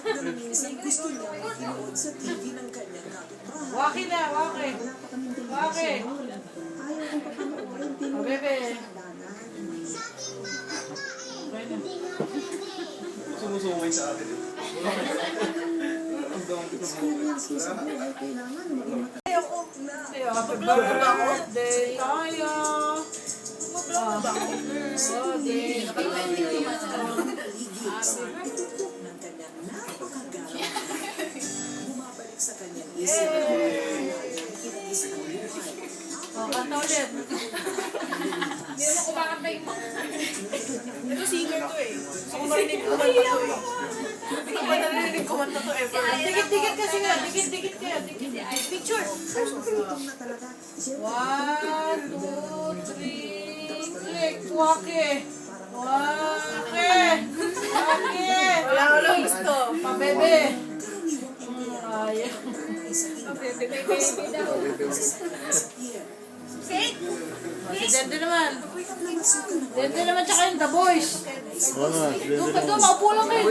na minsan gusto niya inuod sa TV ng kanyang kapitbahay. Waki na, waki. Waki. Ayaw kong papanoorin din O, bebe. Sumusumay sa atin. Experience niya sa buhay, kailangan maging Happy birthday tayo. Happy birthday. itutok ng kanyang napakagarang. Bumabalik sa kanyang isip ang kinagis ng buhay. Kanta ulit. Hindi naman kumakanta yung mga. Ito singer to eh. Gusto ko marinig kumanta to eh. Hindi ko pa narinig kumanta to ever. Dikit-dikit kasi nga. Dikit-dikit kaya. Picture! Itutok na talaga. 1, 2, 3. Click. Waki. Waki. Waki. Wala ko lang gusto. Pabebe. Ayaw. Baby daw. Kate! Si Dende naman. Dende naman tsaka yung The Boys. Doon pa doon. Maupo lang kayo.